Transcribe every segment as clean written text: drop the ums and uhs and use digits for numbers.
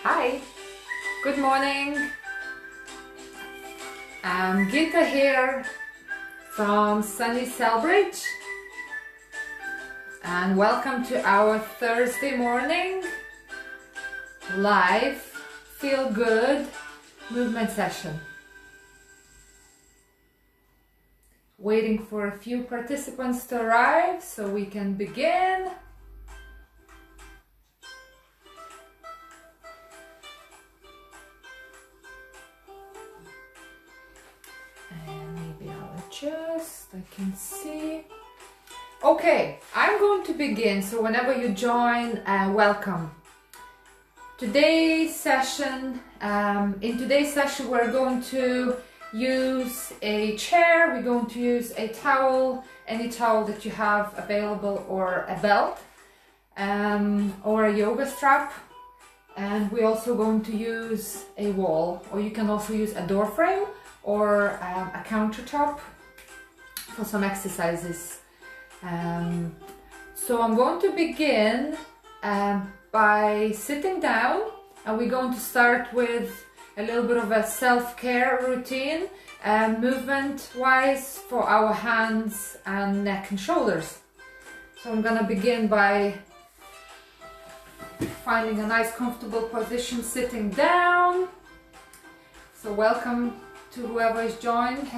Hi, good morning. I'm Gita here from sunny Selbridge, and welcome to our Thursday morning live feel good movement session. Waiting for a few participants to arrive so we can begin. I can see. Okay, I'm going to begin, so whenever you join, welcome. Today's session, in today's session we're going to use a chair, we're going to use a towel, any towel that you have available, or a belt, or a yoga strap, and we're also going to use a wall, or you can also use a door frame or a countertop for some exercises. So I'm going to begin by sitting down, and we're going to start with a little bit of a self-care routine, movement wise, for our hands and neck and shoulders. So I'm going to begin by finding a nice comfortable position sitting down. So welcome to whoever has joined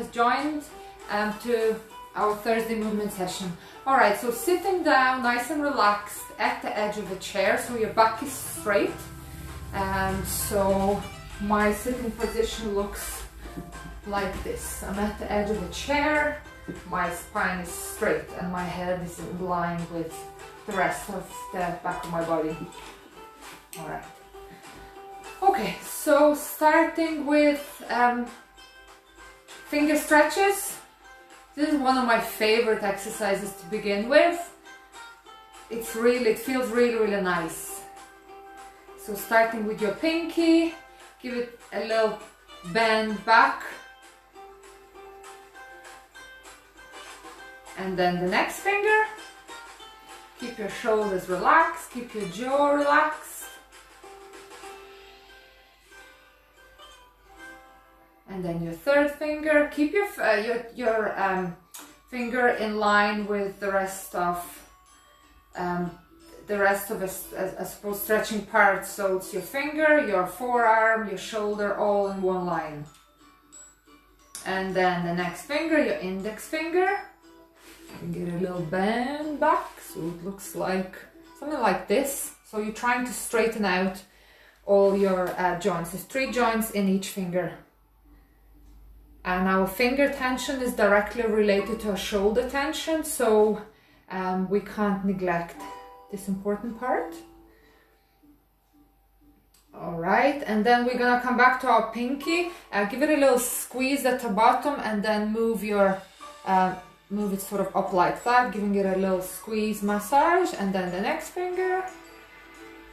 to our Thursday movement session. Alright, so sitting down nice and relaxed at the edge of the chair, so your back is straight. And so my sitting position looks like this. I'm at the edge of the chair, my spine is straight and my head is in line with the rest of the back of my body. Alright. Okay, so starting with finger stretches. This is one of my favorite exercises to begin with. It feels really nice. So starting with your pinky, give it a little bend back. And then the next finger. Keep your shoulders relaxed, keep your jaw relaxed. And then your third finger, keep your finger in line with the rest of I suppose stretching parts. So it's your finger, your forearm, your shoulder, all in one line. And then the next finger, your index finger. You can get a little bend back, so it looks like something like this. So you're trying to straighten out all your joints. There's 3 joints in each finger. And our finger tension is directly related to our shoulder tension, so we can't neglect this important part. Alright, and then we're gonna come back to our pinky, give it a little squeeze at the bottom, and then move it sort of up like that, giving it a little squeeze massage, and then the next finger,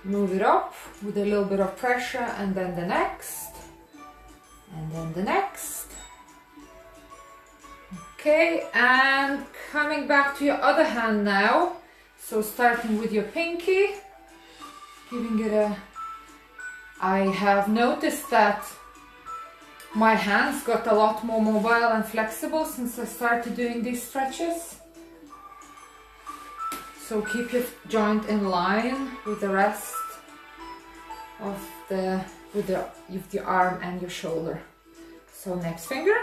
move it up with a little bit of pressure, and then the next, and then the next. Okay, and coming back to your other hand now. So starting with your pinky, giving it I have noticed that my hands got a lot more mobile and flexible since I started doing these stretches. So keep your joint in line with the rest of with the arm and your shoulder. So next finger.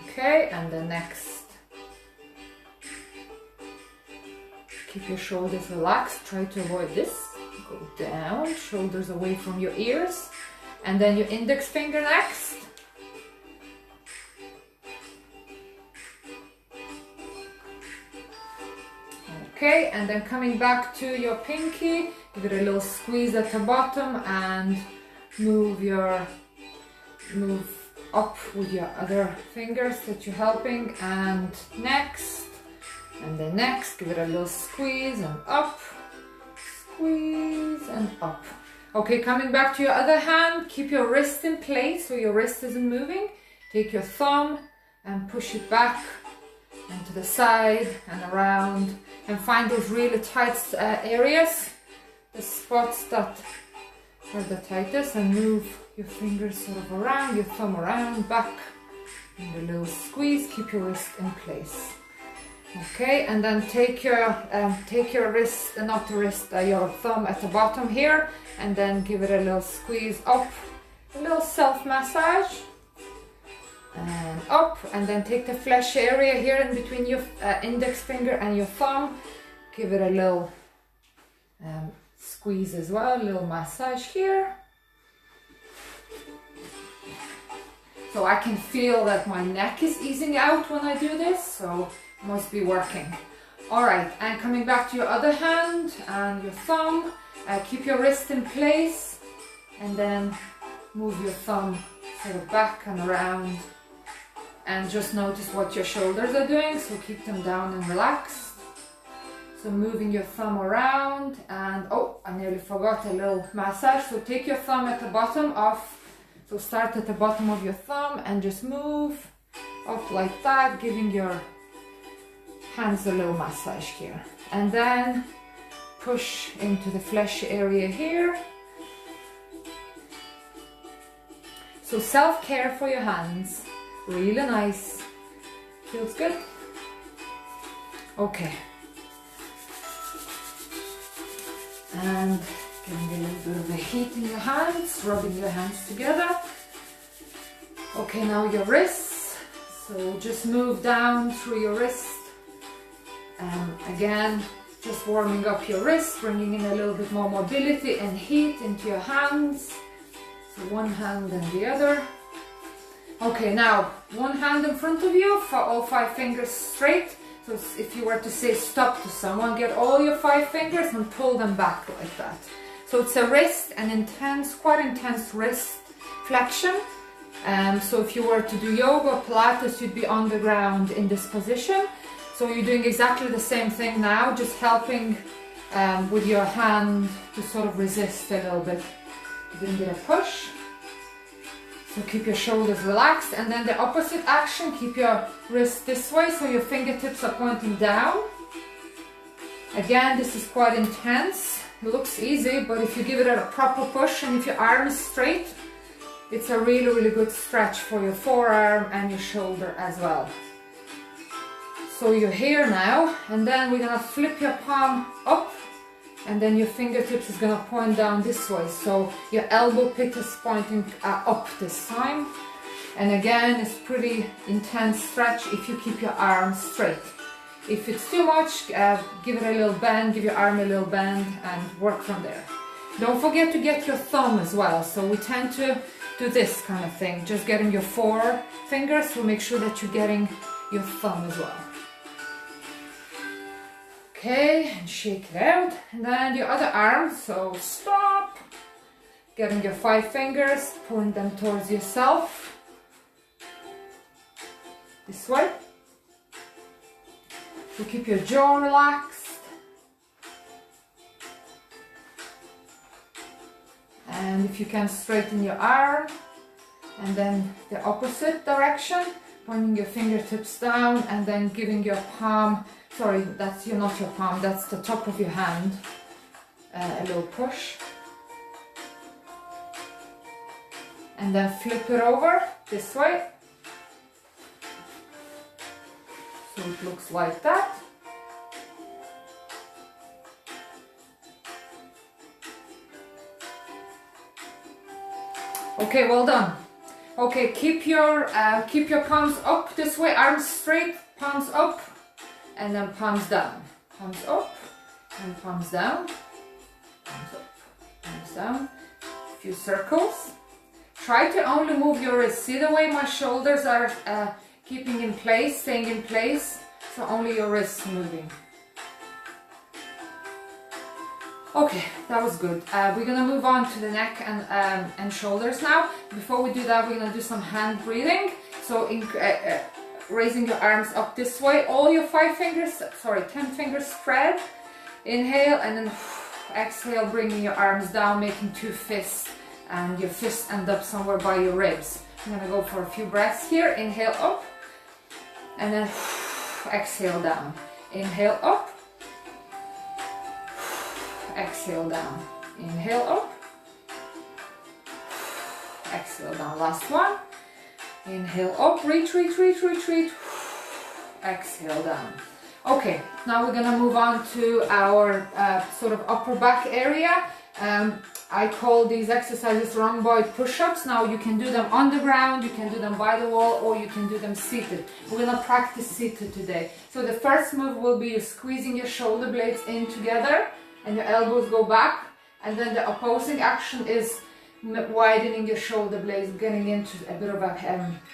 Okay, and the next. Keep your shoulders relaxed, try to avoid this. Go down, shoulders away from your ears. And then your index finger next. Okay, and then coming back to your pinky, give it a little squeeze at the bottom and move up with your other fingers that you're helping, and next, and then next, give it a little squeeze and up, squeeze and up. Okay, coming back to your other hand, keep your wrist in place so your wrist isn't moving. Take your thumb and push it back and to the side and around, and find those really tight areas, the spots that are the tightest, and move your fingers sort of around, your thumb around, back, and a little squeeze, keep your wrist in place. Okay, and then take your wrist, not the wrist, your thumb at the bottom here, and then give it a little squeeze up, a little self-massage, and up, and then take the flesh area here in between your index finger and your thumb, give it a little squeeze as well, a little massage here. So I can feel that my neck is easing out when I do this, so it must be working. Alright, and coming back to your other hand and your thumb, keep your wrist in place, and then move your thumb sort of back and around, and just notice what your shoulders are doing, so keep them down and relaxed. So moving your thumb around, and oh, I nearly forgot a little massage. So take your thumb at the bottom off, so start at the bottom of your thumb and just move up like that, giving your hands a little massage here. And then push into the flesh area here. So self-care for your hands, really nice, feels good. Okay. And getting a little bit of the heat in your hands, rubbing your hands together. Okay, now your wrists. So just move down through your wrist. Again, just warming up your wrist, bringing in a little bit more mobility and heat into your hands. So one hand and the other. Okay, now one hand in front of you for all 5 fingers straight. So if you were to say stop to someone, get all your 5 fingers and pull them back like that. So it's a wrist, an intense, quite intense wrist flexion. So if you were to do yoga or Pilates, you'd be on the ground in this position. So you're doing exactly the same thing now, just helping with your hand to sort of resist a little bit. You're doing a push. So keep your shoulders relaxed, and then the opposite action, keep your wrist this way so your fingertips are pointing down. Again, this is quite intense. It looks easy, but if you give it a proper push and if your arm is straight, it's a really, really good stretch for your forearm and your shoulder as well. So you're here now, and then we're gonna flip your palm up, and then your fingertips is gonna point down this way. So your elbow pit is pointing up this time. And again, it's pretty intense stretch if you keep your arm straight. If it's too much, give it a little bend, give your arm a little bend, and work from there. Don't forget to get your thumb as well. So we tend to do this kind of thing, just getting your 4 fingers, so make sure that you're getting your thumb as well. Okay, and shake it out, and then your other arm, so stop, getting your 5 fingers, pulling them towards yourself, this way, so keep your jaw relaxed, and if you can straighten your arm, and then the opposite direction, pointing your fingertips down, and then giving your palm, sorry, that's not your palm, that's the top of your hand, a little push, and then flip it over this way, so it looks like that. Okay, well done. Okay, keep your palms up this way, arms straight, palms up, and then palms down. Palms up and palms down. Palms up, palms down. A few circles. Try to only move your wrists. See the way my shoulders are keeping in place, staying in place. So only your wrists moving. Okay, that was good. We're gonna move on to the neck and shoulders now. Before we do that, we're gonna do some hand breathing. So raising your arms up this way, all your 5 fingers, sorry, 10 fingers spread. Inhale, and then exhale, bringing your arms down, making 2 fists, and your fists end up somewhere by your ribs. I'm gonna go for a few breaths here. Inhale up, and then exhale down. Inhale up, exhale down. Inhale up, exhale down. Last one. Inhale up, reach, reach, reach, reach, reach. Exhale down. Okay, now we're gonna move on to our sort of upper back area. I call these exercises rhomboid push-ups. Now you can do them on the ground, you can do them by the wall, or you can do them seated. We're gonna practice seated today. So the first move will be you squeezing your shoulder blades in together and your elbows go back. And then the opposing action is widening your shoulder blades, getting into a bit of a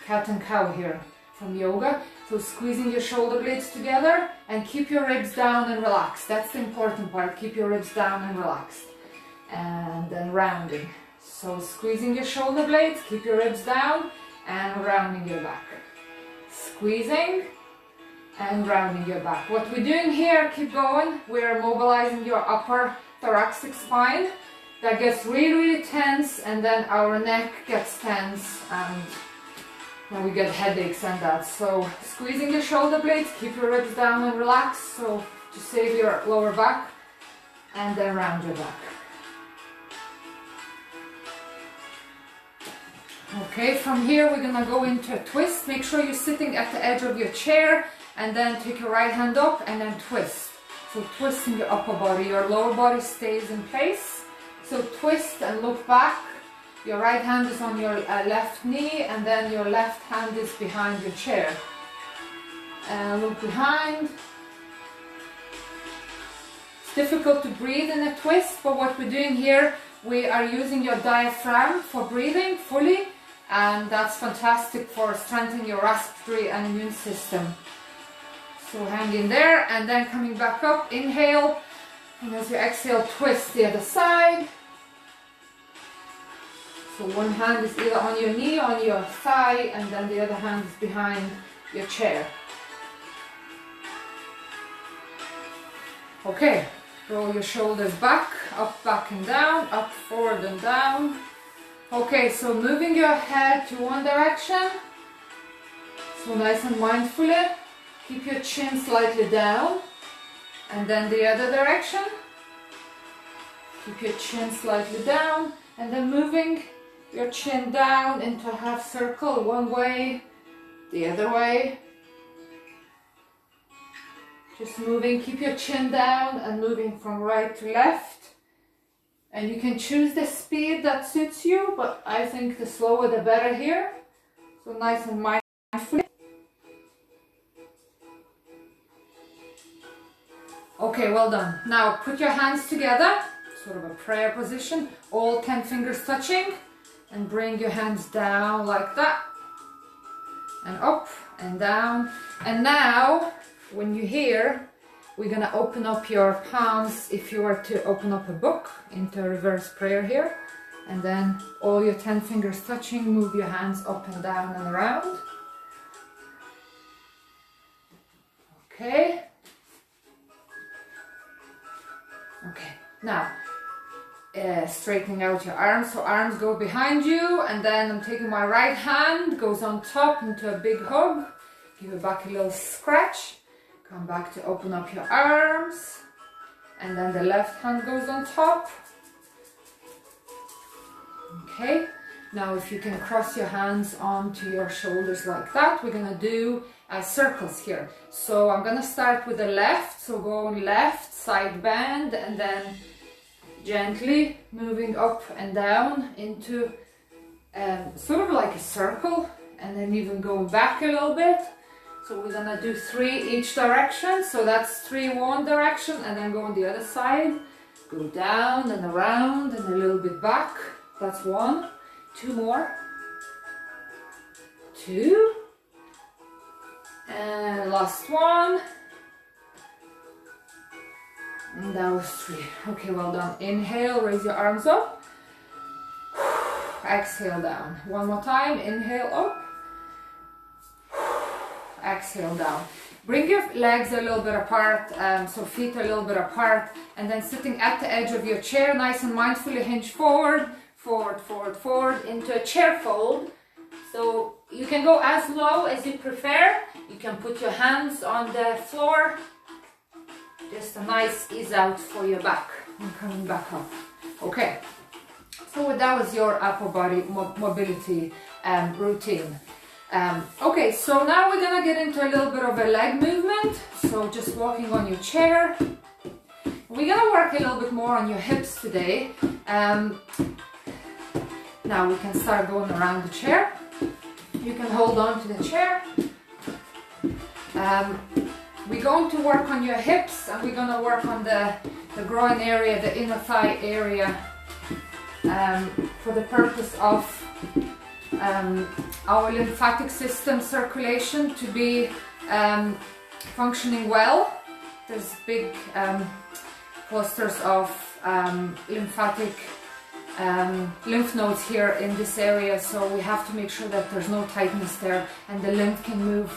cat and cow here from yoga. So squeezing your shoulder blades together and keep your ribs down and relaxed. That's the important part. Keep your ribs down and relaxed. And then rounding. So squeezing your shoulder blades, keep your ribs down and rounding your back. Squeezing and rounding your back. What we're doing here, keep going. We're mobilizing your upper thoracic spine. That gets really, really tense, and then our neck gets tense, and then we get headaches and that. So squeezing your shoulder blades, keep your ribs down and relax, so to save your lower back, and then round your back. Okay, from here we're gonna go into a twist. Make sure you're sitting at the edge of your chair, and then take your right hand up and then twist. So twisting your upper body, your lower body stays in place. So twist and look back. Your right hand is on your left knee, and then your left hand is behind your chair. And look behind. It's difficult to breathe in a twist, but what we're doing here, we are using your diaphragm for breathing fully, and that's fantastic for strengthening your respiratory and immune system. So hang in there, and then coming back up, inhale, and as you exhale, twist the other side. So one hand is either on your knee, on your thigh, and then the other hand is behind your chair. Okay, roll your shoulders back and down, up, forward and down. Okay, so moving your head to one direction. So nice and mindfully. Keep your chin slightly down. And then the other direction. Keep your chin slightly down. And then moving your chin down into a half circle, one way, the other way. Just moving, keep your chin down and moving from right to left. And you can choose the speed that suits you, but I think the slower the better here. So nice and mindfully. Okay, well done. Now put your hands together, sort of a prayer position, all 10 fingers touching. And bring your hands down like that, and up and down. And now, when you're here, we're gonna open up your palms if you were to open up a book into a reverse prayer here. And then all your 10 fingers touching, move your hands up and down and around. Okay. Okay, now, straightening out your arms, so arms go behind you, and then I'm taking my right hand, goes on top into a big hug, give your back a little scratch, come back to open up your arms, and then the left hand goes on top. Okay, now if you can cross your hands onto your shoulders like that, we're gonna do circles here. So I'm gonna start with the left, so go on left, side bend, and then gently moving up and down into sort of like a circle, and then even going back a little bit. So we're gonna do 3 each direction, so that's 3 one direction, and then go on the other side, go down and around and a little bit back. That's 1, 2 more, 2, and last one. And that was 3. Okay, well done. Inhale, raise your arms up. Exhale down. One more time. Inhale up. Exhale down. Bring your legs a little bit apart, so feet a little bit apart, and then sitting at the edge of your chair, nice and mindfully hinge forward, forward, forward, forward into a chair fold. So you can go as low as you prefer. You can put your hands on the floor. Just a nice ease out for your back and coming back up. Okay, so that was your upper body mobility routine. Okay, so now we're gonna get into a little bit of a leg movement. So just walking on your chair. We're gonna work a little bit more on your hips today. Now we can start going around the chair. You can hold on to the chair. We're going to work on your hips, and we're going to work on the groin area, the inner thigh area, for the purpose of our lymphatic system circulation to be functioning well. There's big clusters of lymphatic lymph nodes here in this area, so we have to make sure that there's no tightness there and the lymph can move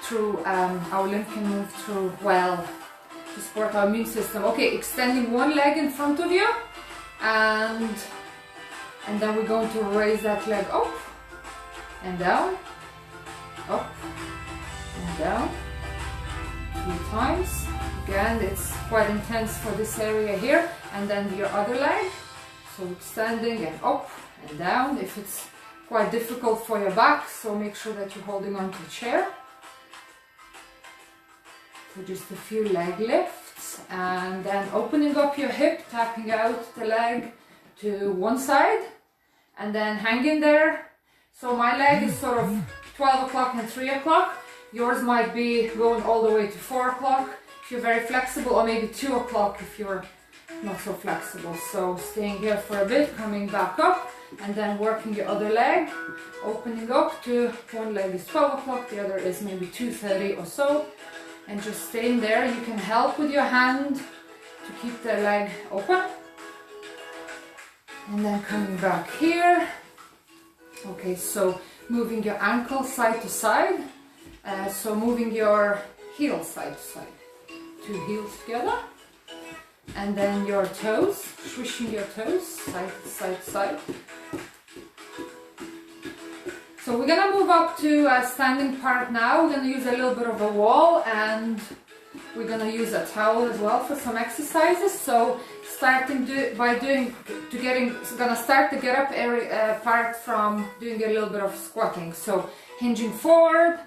through, our lymph can move through well to support our immune system. Okay, extending one leg in front of you, and then we're going to raise that leg up and down, up and down 3 times. Again, it's quite intense for this area here. And then your other leg, so extending and up and down if it's quite difficult for your back, so make sure that you're holding on to the chair. So just a few leg lifts, and then opening up your hip, tapping out the leg to one side and then hanging there. So my leg is sort of 12 o'clock and 3 o'clock. Yours might be going all the way to 4 o'clock if you're very flexible, or maybe 2 o'clock if you're not so flexible. So staying here for a bit, coming back up, and then working your other leg, opening up to one leg is 12 o'clock, the other is maybe 2:30 or so, and just staying there. You can help with your hand to keep the leg open, and then coming back here. Okay, so moving your ankle side to side, so moving your heel side to side, 2 heels together, and then your toes, swishing your toes side to side to side. So we're gonna move up to a standing part now. We're gonna use a little bit of a wall, and we're gonna use a towel as well for some exercises. So starting gonna start the get up area part from doing a little bit of squatting. So hinging forward,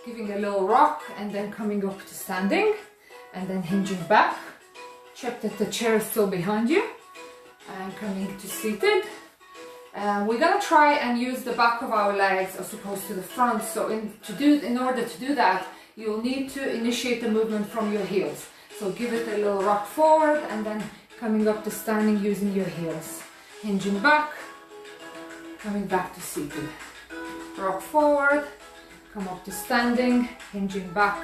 giving a little rock, and then coming up to standing, and then hinging back. Check that the chair is still behind you, and coming to seated. We're gonna try and use the back of our legs as opposed to the front. So in order to do that, you'll need to initiate the movement from your heels. So give it a little rock forward, and then coming up to standing using your heels. Hinging back, coming back to seated. Rock forward, come up to standing, hinging back,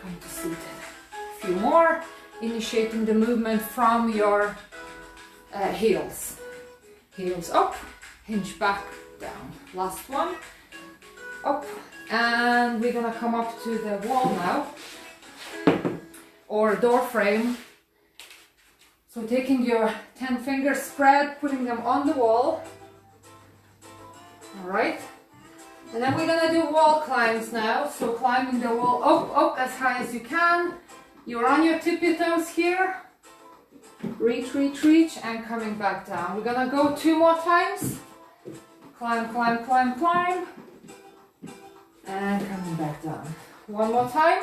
come to seated. A few more, initiating the movement from your heels. Heels up, hinge back, down. Last one, up, and we're gonna come up to the wall now, or door frame. So taking your 10 finger spread, putting them on the wall. All right, and then we're gonna do wall climbs now. So climbing the wall up as high as you can. You're on your tippy toes here. Reach, reach, reach, and coming back down. We're gonna go 2 more times. Climb, climb, climb, climb, and coming back down. 1 more time.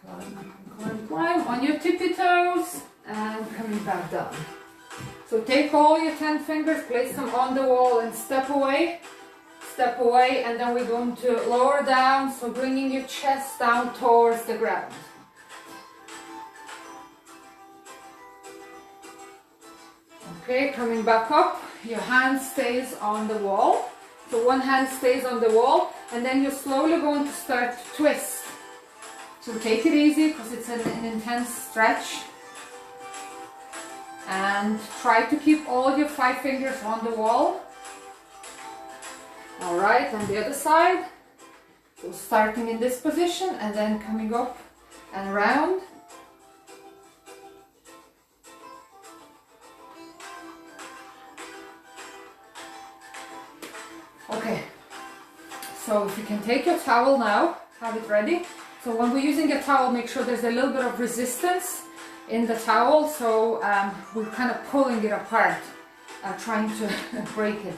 Climb, climb, climb on your tippy toes, and coming back down. So take all your 10 fingers, place them on the wall, and step away, and then we're going to lower down, so bringing your chest down towards the ground. Okay, coming back up, your hand stays on the wall. So one hand stays on the wall, and then you're slowly going to start to twist. So take it easy, because it's an intense stretch. And try to keep all your 5 fingers on the wall. All right, on the other side. So starting in this position, and then coming up and around. Okay, So if you can take your towel now, have it ready. So when we're using a towel, make sure there's a little bit of resistance in the towel, so we're kind of pulling it apart, trying to break it.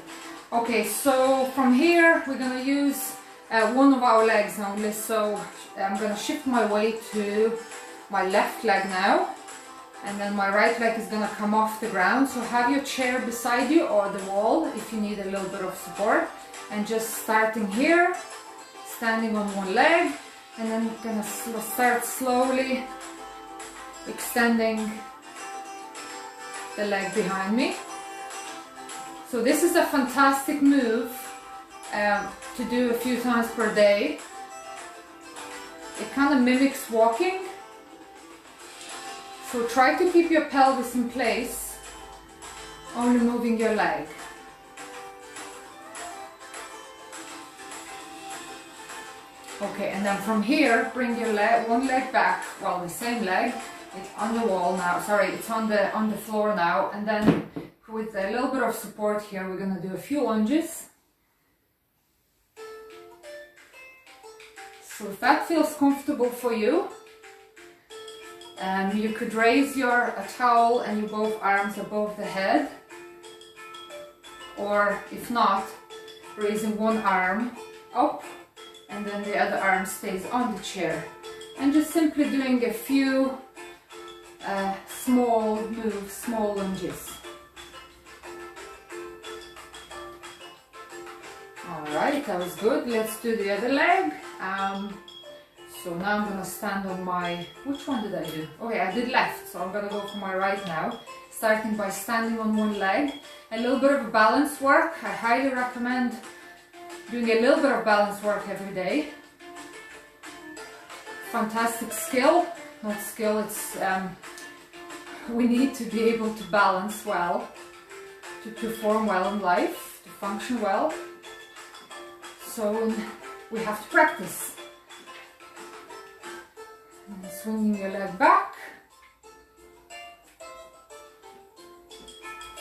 Okay, so from here we're going to use one of our legs only, so I'm going to shift my weight to my left leg now, and then my right leg is going to come off the ground. So have your chair beside you or the wall if you need a little bit of support, and just starting here, standing on one leg, and then gonna start slowly extending the leg behind me. So this is a fantastic move to do a few times per day. It kind of mimics walking. So try to keep your pelvis in place, only moving your leg. Okay, and then from here, bring your leg, one leg back, well, the same leg, it's on the wall now, sorry, it's on the floor now, and then with a little bit of support here, we're gonna do a few lunges. So if that feels comfortable for you, you could raise your towel and your both arms above the head, or if not, raising one arm up, and then the other arm stays on the chair, and just simply doing a few small moves, small lunges. Alright, that was good. Let's do the other leg. So now I'm going to stand on my, which one did I do? Okay, I did left, so I'm going to go for my right now, starting by standing on one leg. A little bit of balance work. I highly recommend doing a little bit of balance work every day. Fantastic skill, not skill, it's we need to be able to balance well, to perform well in life, to function well. So we have to practice. And swinging your leg back.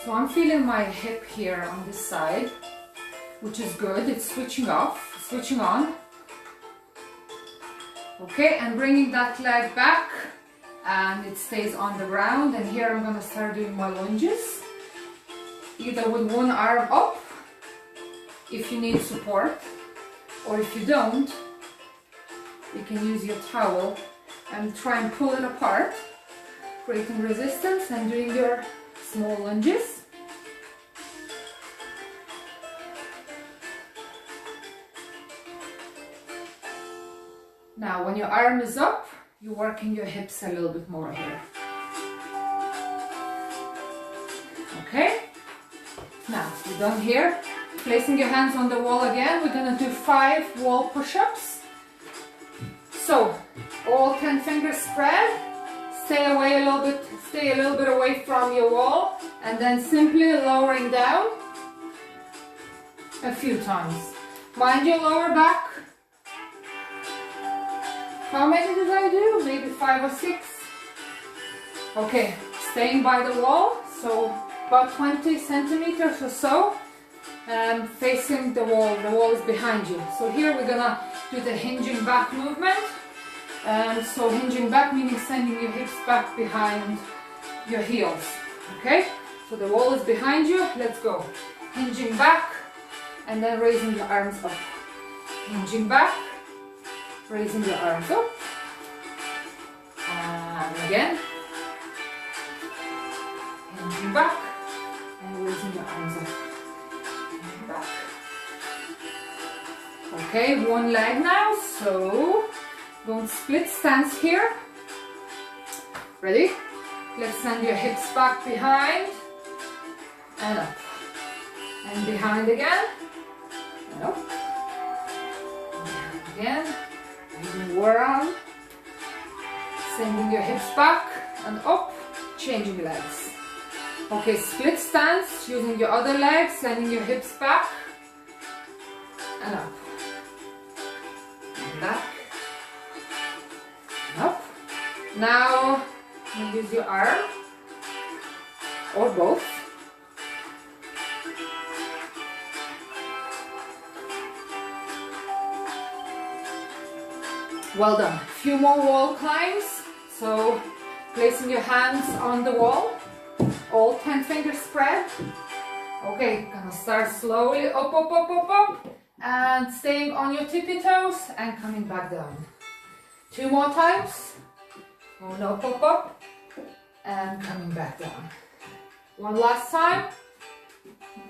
So I'm feeling my hip here on this side, which is good. It's switching off, switching on. Okay, and bringing that leg back, and it stays on the ground. And here I'm going to start doing my lunges, either with one arm up if you need support, or if you don't, you can use your towel and try and pull it apart, creating resistance and doing your small lunges. Now when your arm is up, you're working your hips a little bit more here. Okay? Now you're done here. Placing your hands on the wall again, we're going to do 5 wall push-ups. So, all 10 fingers spread, stay a little bit away from your wall, and then simply lowering down a few times. Mind your lower back. How many did I do? Maybe 5 or 6. Okay, staying by the wall, so about 20 centimeters or so, and facing the wall. The wall is behind you. So here we're gonna do the hinging back movement. So hinging back meaning sending your hips back behind your heels. Okay? So the wall is behind you. Let's go. Hinging back and then raising your arms up. Hinging back, raising your arms up. And again. Hinging back and raising your arms up. Hinging back. Okay, one leg now. So don't split stance here. Ready? Let's send your hips back behind and up. And behind again. And up. And again. Using one arm. Sending your hips back and up. Changing legs. Okay, split stance. Using your other leg. Sending your hips back and up. And back. Up. Now you use your arm or both. Well done. A few more wall climbs. So placing your hands on the wall, all 10 fingers spread. Okay, gonna start slowly up, up, up, up, up, and staying on your tippy toes and coming back down. 2 more times. Going up, up, up, and coming back down. 1 last time.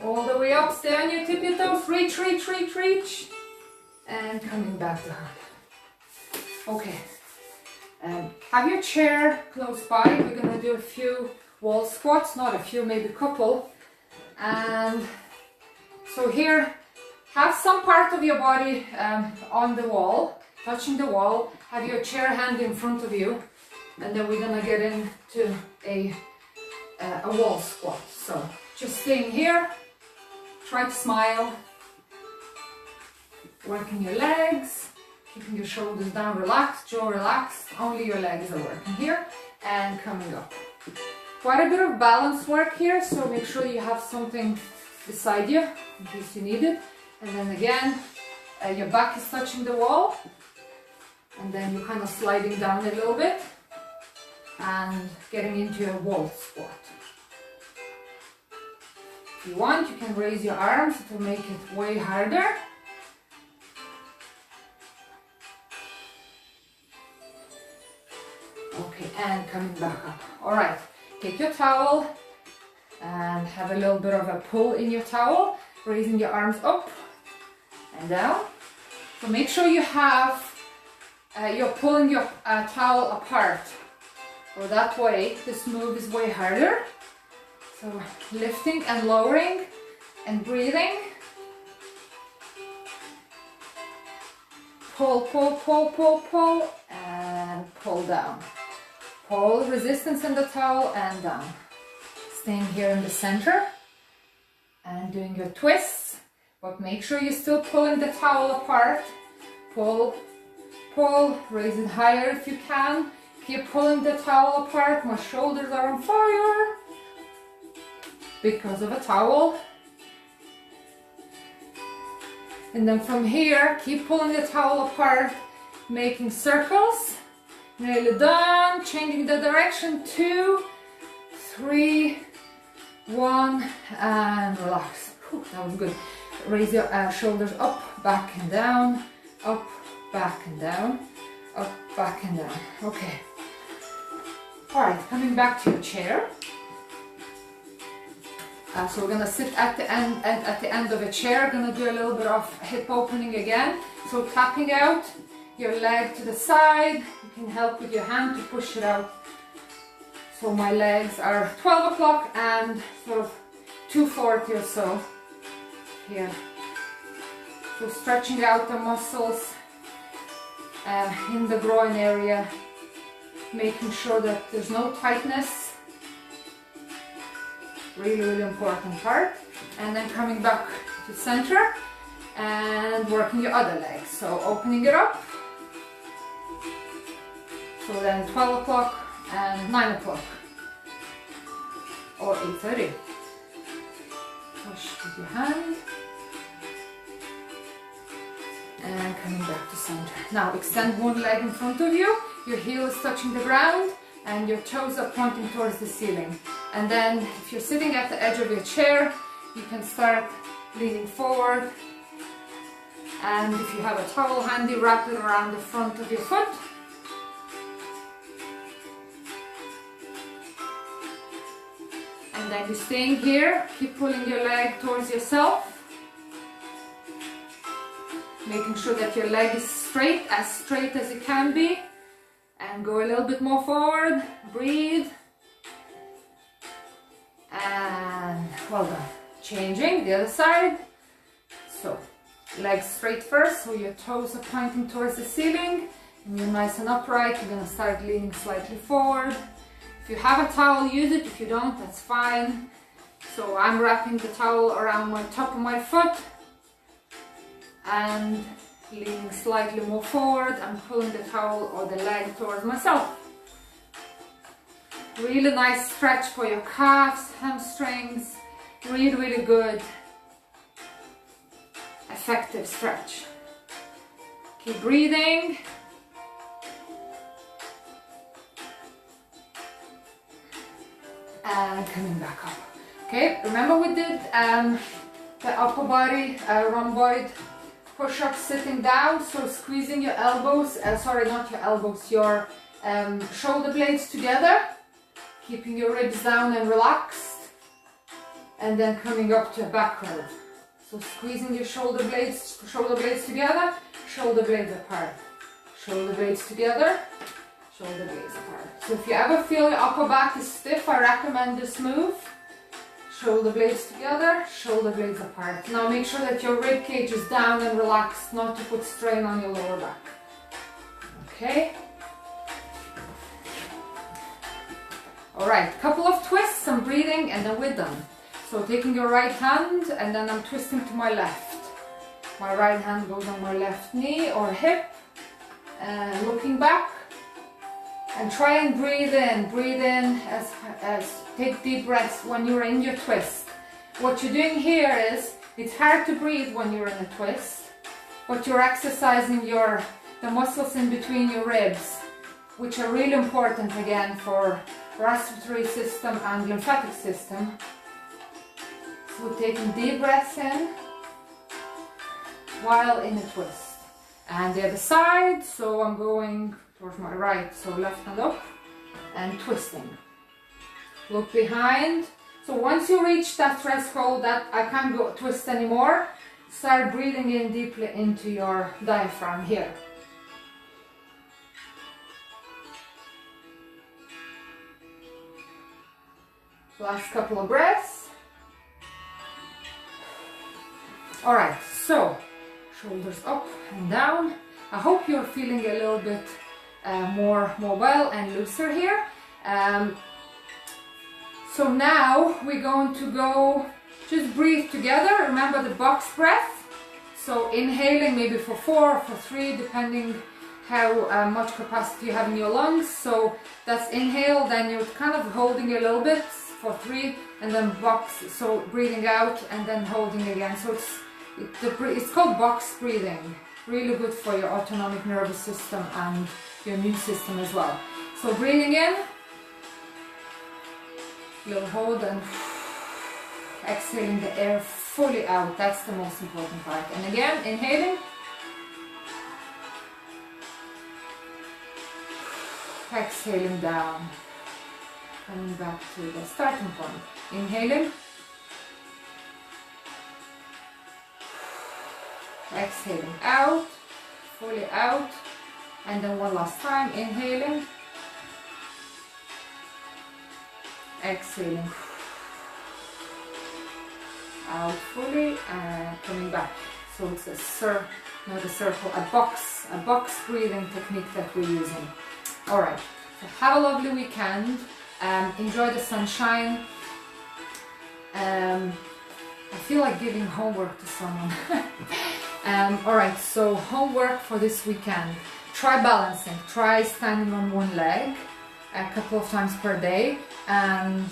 All the way up, stay on your tippy toes, reach, reach, reach, reach, and coming back down. Okay, have your chair close by. We're gonna do a few wall squats, not a few, maybe a couple. And so here, have some part of your body on the wall, touching the wall. Have your chair hand in front of you, and then we're gonna get into a wall squat. So just staying here, try to smile, working your legs, keeping your shoulders down, relaxed, jaw relaxed, only your legs are working here, and coming up. Quite a bit of balance work here, so make sure you have something beside you in case you need it. And then again, your back is touching the wall, and then you're kind of sliding down a little bit and getting into a wall squat. If you want, you can raise your arms to make it way harder. Okay, and coming back up. All right, take your towel and have a little bit of a pull in your towel, raising your arms up and down. So make sure you have, you're pulling your towel apart. So that way, this move is way harder. So lifting and lowering and breathing. Pull, pull, pull, pull, pull, and pull down. Pull, resistance in the towel and down. Staying here in the center and doing your twists, but make sure you're still pulling the towel apart. Pull, pull, raise it higher if you can. Keep pulling the towel apart. My shoulders are on fire because of a towel. And then from here, keep pulling the towel apart, making circles. Nearly done. Changing the direction. 2, 3, 1, and relax. Whew, that was good. Raise your shoulders up, back and down, up, back and down, up, back and down. Okay. All right, coming back to your chair. So we're gonna sit at the end of a chair. Gonna do a little bit of hip opening again. So tapping out your leg to the side. You can help with your hand to push it out. So my legs are 12 o'clock and sort of 2:40 or so here. So stretching out the muscles in the groin area, making sure that there's no tightness. Really, really important part. And then coming back to center and working your other leg. So opening it up. So then 12 o'clock and 9 o'clock or 8:30. Push with your hand and coming back to center. Now extend one leg in front of you, your heel is touching the ground and your toes are pointing towards the ceiling. And then if you're sitting at the edge of your chair, you can start leaning forward, and if you have a towel handy, wrap it around the front of your foot. And then you're staying here, keep pulling your leg towards yourself, making sure that your leg is straight as it can be, and go a little bit more forward, breathe, and well done. Changing the other side. So legs straight first, so your toes are pointing towards the ceiling, and you're nice and upright. You're gonna start leaning slightly forward. If you have a towel, use it. If you don't, that's fine. So I'm wrapping the towel around my top of my foot and leaning slightly more forward. I'm pulling the towel or the leg towards myself. Really nice stretch for your calves, hamstrings. Really, really good, effective stretch. Keep breathing. and coming back up. Okay, remember we did the upper body, rhomboid push-ups sitting down, so squeezing your elbows, sorry, not your elbows, your shoulder blades together, keeping your ribs down and relaxed, and then coming up to a back curve. So squeezing your shoulder blades together, shoulder blades apart, shoulder blades together, shoulder blades apart. So if you ever feel your upper back is stiff, I recommend this move. Shoulder blades together, shoulder blades apart. Now make sure that your rib cage is down and relaxed, not to put strain on your lower back. Okay. Alright, couple of twists, some breathing, and then we're done. So taking your right hand, and then I'm twisting to my left. My right hand goes on my left knee or hip, and looking back. And try and breathe in as take deep breaths when you're in your twist. What you're doing here is, it's hard to breathe when you're in a twist, but you're exercising the muscles in between your ribs, which are really important again for respiratory system and lymphatic system. So taking deep breaths in while in a twist. And the other side, so I'm going towards my right, so left hand up and twisting. Look behind. So once you reach that threshold that I can't go twist anymore, start breathing in deeply into your diaphragm here. Last couple of breaths. Alright, so shoulders up and down. I hope you're feeling a little bit more mobile and looser here. So now we're going to go, just breathe together. Remember the box breath. So inhaling maybe for 4 or for 3, depending how much capacity you have in your lungs. So that's inhale, then you're kind of holding a little bit for 3, and then box, so breathing out and then holding again. So it's called box breathing. Really good for your autonomic nervous system and your immune system as well. So breathing in, little hold, and exhaling the air fully out. That's the most important part. And again, inhaling, exhaling down, coming back to the starting point. Inhaling, exhaling out, fully out, and then one last time, inhaling, exhaling out fully, and coming back. So it's a box breathing technique that we're using. Alright, so have a lovely weekend, enjoy the sunshine. I feel like giving homework to someone. Alright, so homework for this weekend. Try balancing, try standing on one leg a couple of times per day, and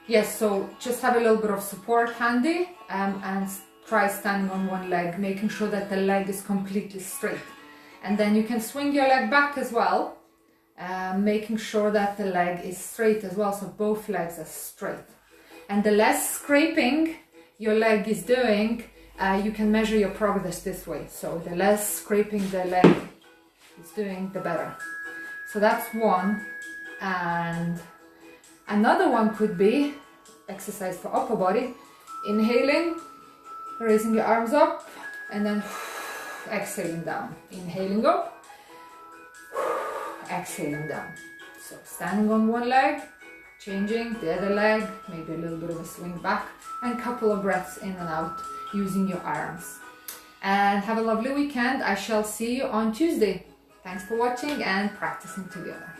yes, so just have a little bit of support handy, and try standing on one leg, making sure that the leg is completely straight. And then you can swing your leg back as well, making sure that the leg is straight as well, so both legs are straight. And the less scraping your leg is doing, you can measure your progress this way. So the less scraping the leg is doing, the better. So that's one. And another one could be exercise for upper body. Inhaling, raising your arms up, and then exhaling down. Inhaling up, exhaling down. So standing on one leg, changing the other leg, maybe a little bit of a swing back, and a couple of breaths in and out using your arms. And have a lovely weekend. I shall see you on Tuesday. Thanks for watching and practicing together.